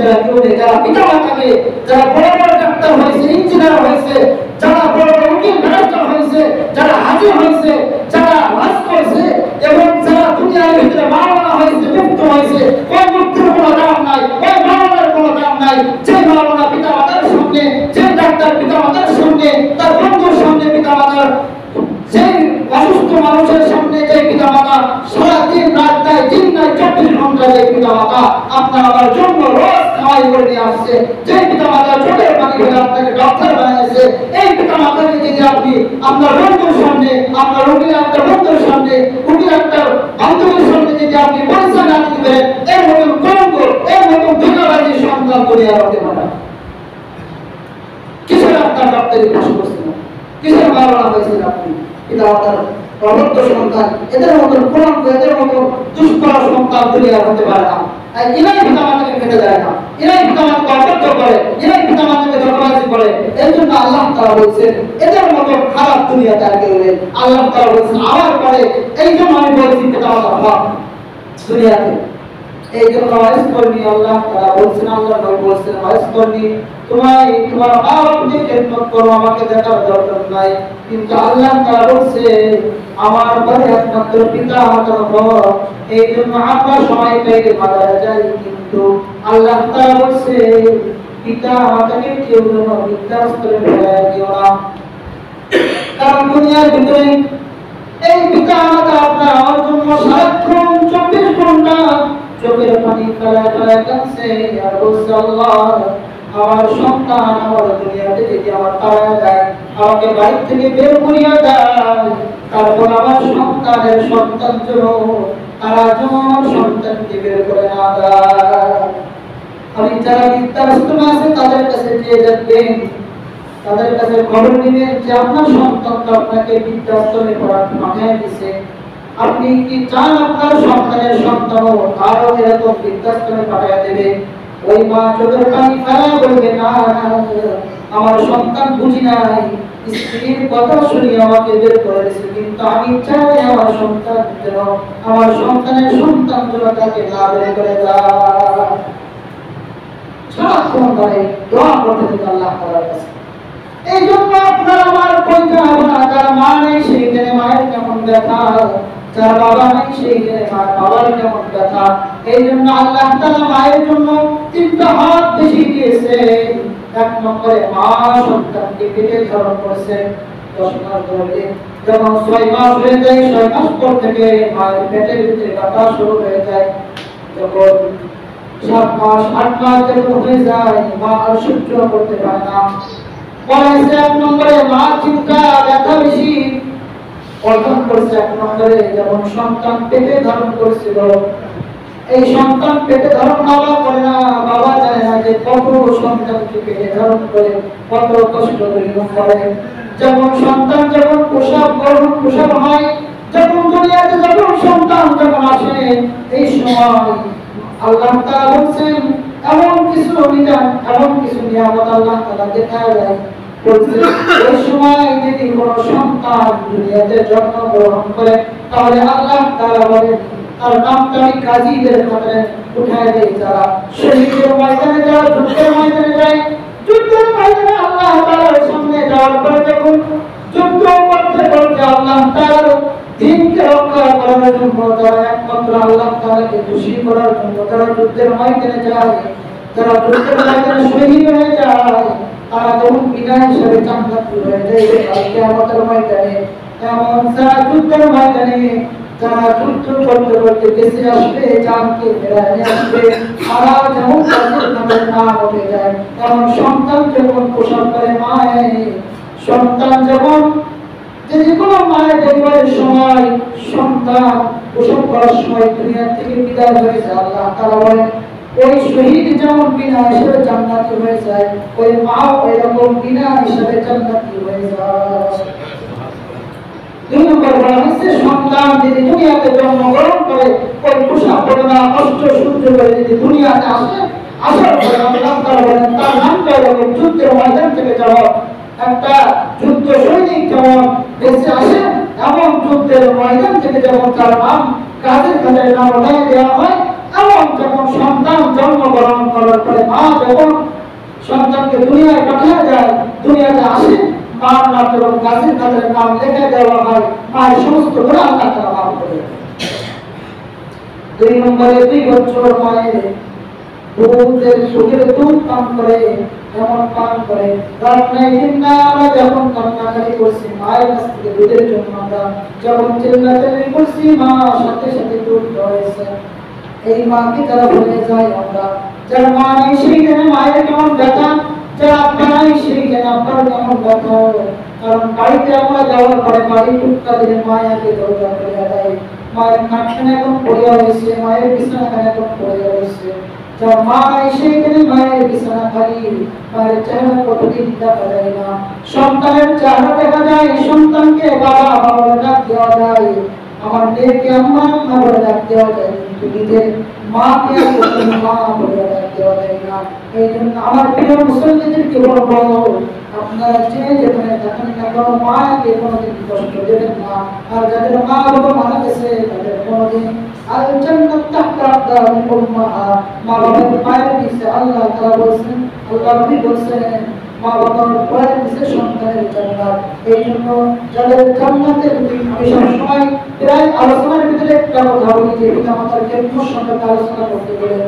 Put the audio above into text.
ছেলেরা কেউ নেই, যারা পিতা মাতাকে, যারা বড় বড় ডাক্তার হয়েছে, ইঞ্জিনিয়ার হয়েছে, যারা বড় বড় উকিল ব্যারিস্টার হয়েছে, যারা হাজি হয়েছে, যারা রাজ করছে, এবং যারা দুনিয়ার ভিতরে মাওলানা হয়েছে, মুক্ত হয়েছে, ওই মুক্তির কোনো দাম নাই, ওই মাওলানার কোনো দাম নাই। যে মাওলানা পিতা মাতার সামনে, যে ডাক্তার পিতা মাতার সামনে, তার বন্ধুর সামনে পিতা মাতার, সেই অসুস্থ মানুষের সামনে যে পিতা মাতা সারাদিন রাত নাই, দিন নাই, 24 ঘন্টা যে পিতা মাতা আপনার আমার জন্য রোজ খাওয়াই করে নিয়ে আসছে, যে পিতা মাতা চোখের পানি ফেলে আপনাকে ডক্টর বানিয়েছে, এই পিতা মাতাকে যদি আপনি আপনার বন্ধুর সামনে, আপনার রোগীর একটা বন্ধুর সামনে, রোগীর একটা বান্ধবীর সামনে যদি আপনি পরিচয় না দিবেন, এর মতন কলঙ্ক, এর মতন ধোঁকাবাজি সন্তান দুনিয়া হতে পারে। কিসের আপনার ডাক্তারি পাশ করছেন, কিসের মাওলানা হয়েছেন আপনি? পিতা মাতার অবদ্ধ সন্তান, এদের মতন কলঙ্ক, এদের মতন দুষ্কর সন্তান দুনিয়া হতে পারে না। এরাই পিতা মাতাকে খেতে দেয় না, এরাই পিতা মাতাকে অবদ্ধ করে, এরাই পিতা মাতাকে ধোঁকাবাজি করে। এই জন্য আল্লাহ তাআলা বলছেন এদের মতো খারাপ দুনিয়াতে আর কেউ নেই। আল্লাহ তাআলা বলছেন আমার পরে, এই জন্য আমি বলছি পিতা মাতার হক দুনিয়াতে। এই জন্য ওয়াইস করনি, আল্লাহ তাআলা বলছেন, আল্লাহ নবী বলছেন ওয়াইস করনি, তোমার বাপকে খেদমত করো, আমাকে দেখার দরকার নাই। কিন্তু আল্লাহ তাআলা বলছে আমার পরে একমাত্র পিতা মাতার হক। এই জন্য আমরা সবাই পেয়ে মারা যাই, কিন্তু আল্লাহ তাআলা বলছে পিতা মাতাকে কেউ যেন বৃদ্ধাশ্রমে ফেলে দিও না। কারণ দুনিয়ার ভিতরে এই পিতা মাতা আপনার আমার জন্য সারাক্ষণ 24 ঘন্টা চোখের পানি ফেলায় ফেলায় কাঁদছে আর বলছে আল্লাহ আমার সন্তান আমার দুনিয়াতে যদি আমার তাড়া যায়, আমাকে বাড়ি থেকে বের করিয়া যায়, তারপর আমার সন্তানের সন্তান যেন তারা যেন আমার সন্তানকে বের করে না দেয়। আমি যারা বৃদ্ধাশ্রমে আছে তাদের কাছে গিয়ে দেখবেন, তাদের কাছে খবর নেবেন যে আপনার সন্তান তো আপনাকে বৃদ্ধাশ্রমে পাঠিয়ে দিছে, আপনি কি চান আপনার সন্তানের সন্তানও আরো এরকম বৃদ্ধাশ্রমে পাঠিয়ে দেবে? ওই মা চোখের পানি ফেলা বলবে না আমার সন্তান বুঝি নাই, স্ত্রীর কথা শুনি আমাকে বের করে দিয়েছে, কিন্তু আমি চাই আমার সন্তান যেন, আমার সন্তানের সন্তান যেন তাকে না বের করে দেয়। সারাক্ষণ ধরে দোয়া করতে হবে আল্লাহ তাআলার কাছে। এই জন্য আপনার আমার কইতে হবে না, যার মা নেই সেইখানে মায়ের কেমন ব্যথা, যার বাবা নেই সেইখানে বাবার কেমন ব্যথা। এই জন্য আল্লাহ তাআলা মায়ের জন্য 3টা হাত বেশি দিয়েছে। 1 নম্বরে মা সন্তানকে পেটে ধারণ করেছে 10 মাস ধরে, যখন 6 মাস হয়ে যায় 6 মাস পর থেকে মায়ের পেটের ভিতরে ব্যথা শুরু হয়ে যায়, যখন 7 মাস 8 মাস যখন হয়ে যায় মা আর সহ্য করতে পারে না। পরে 1 নম্বরে মা চিন্তা ব্যথা বেশি অর্জন করছে। 1 নম্বরে যখন সন্তান পেটে ধারণ করেছিল, এই সন্তান পেটে ধারণ বাবা করে না, বাবা জানে না যে কত সন্তানকে পেটে ধারণ করে কত কষ্ট করে। যখন সন্তান যখন প্রসব হয়, যখন দুনিয়াতে যখন সন্তান যখন আসে, এই সময় আল্লাহ তাআলা বলছেন এমন কিছু বিধান, এমন কিছু নিয়ামত আল্লাহ তাআলা দেখায় দেয়। ওই সময় যদি কোনো সন্তান দুনিয়াতে জন্মগ্রহণ করে, তাহলে আল্লাহ তাআলা বলেন তার নামটা আমি গাজীদের খাতায় উঠায় দেই। যারা শহীদের ময়দানে, যারা যুদ্ধের ময়দানে যায়, যুদ্ধের ময়দানে আল্লাহ তাআলার সামনে যাওয়ার পরে যখন যুদ্ধ করতে করতে আল্লাহ তাআলার দ্বীনকে রক্ষা করার জন্য, যারা একমাত্র আল্লাহ তাআলাকে খুশি করার জন্য যারা যুদ্ধের ময়দানে যায়, যারা যুদ্ধের ময়দানে শহীদ হয়ে যায়, তারা যখন বিনা হিসেবে জান্নাতি হয়ে যায় কিয়ামতের ময়দানে। এমন যারা যুদ্ধের ময়দানে যারা যুদ্ধ করতে করতে বেঁচে আসবে, জানকে ফেরায় আসবে, তারা যেমন তাদের নামের নাম উঠে যায়। এমন সন্তান যখন প্রসব করে মায়ের, সন্তান যখন যদি কোনো মায়ের ডেলিভারির সময় সন্তান প্রসব করার সময় দুনিয়া থেকে বিদায় হয়ে যায়, আল্লাহ তাআলা বলেন ওই শহীদ যেমন বিনা হিসেবে জান্নাতি হয়ে যায়, ওই মাও এরকম বিনা হিসেবে জান্নাতি হয়ে যায়। 2 নম্বর বলা হচ্ছে সন্তান যদি দুনিয়াতে জন্মগ্রহণ করে, ওই প্রসব বেদনা কষ্ট সহ্য করে যদি দুনিয়াতে আসে, আসার পরে আল্লাহ তাআলা বলেন তার নামটা এরকম যুদ্ধের ময়দান থেকে যাওয়া একটা যুদ্ধ সৈনিক যেমন বেঁচে আসে, এমন যুদ্ধের ময়দান থেকে যেমন তার নাম কাজের খাতায় নাম উঠায় দেওয়া হয়, এমন যখন সন্তান জন্মগ্রহণ করার পরে মা যখন সন্তানকে দুনিয়ায় পাঠানো যায়, দুনিয়াতে আসে, মার নাম এবং গাছের কাছে নাম লেখা দেওয়া হয়, মায়ের সমস্ত গুনাহ আল্লাহ তাআলা মাফ করে দেন। 2 নম্বরে 2 বছর মায়ের দুধের সুখের দুধ পান করে, এমন পান করে রাত নাই দিন নাই আমরা যখন কান্নাকাটি করছি মায়ের কাছ থেকে দুধের জন্য, আমরা যখন চিল্লাচিল্লি করছি মা সাথে সাথে দুধ ধরেছে। এই মাকে যারা ভুলে যায় আমরা, যার মা নেই সেই জন্য মায়ের কেমন ব্যথা, যার আব্বা নাই সেই জন্য আব্বার কেমন ব্যথা। কারণ বাড়িতে আমরা যাওয়ার পরে বাড়ি টুকটা দিলে মায়াকে দরজা করে দেয়, মায়ের খাটখানে এখন পড়িয়া হয়েছে, মায়ের বিছানাখানে এখন পড়িয়া হয়েছে। যার মা নাই সেইখানে মায়ের বিছানা খালি, মায়ের চেহারা কতদিন দেখা যায় না। সন্তানের চেহারা দেখা যায়, সন্তানকে বাবা বাবা বলে ডাক দেওয়া যায়, আমার মেয়েকে আম্মা আম্মা বলে ডাক দেওয়া যায়, কিন্তু নিজের মাকে মা বলে ডাক দেওয়া যায় না। এই জন্য আমার প্রিয় মুসলমানদেরকে বলবো, আপনারা যে যেখানে থাকেন না কোনো মাকে কোনোদিন কষ্ট দেবেন না। আর যাদের মা বাবা মারা গেছে তাদের কোনোদিন আল জান্নাত তাহতা আকদামিল উম্মাহা, মা বাবার পায়ের নিচে আল্লাহ তাআলা বলেছেন, আল্লাহ নবী বলেছেন মা বাবার পায়ের নিচে সন্তানের জান্নাত। এই জন্য যাদের জান্নাতের আমি সবসময় প্রায় আলোচনার ভিতরে একটা কথা বলি যে পিতা মাতার কেমন সম্পর্কে আলোচনা করতে গেলে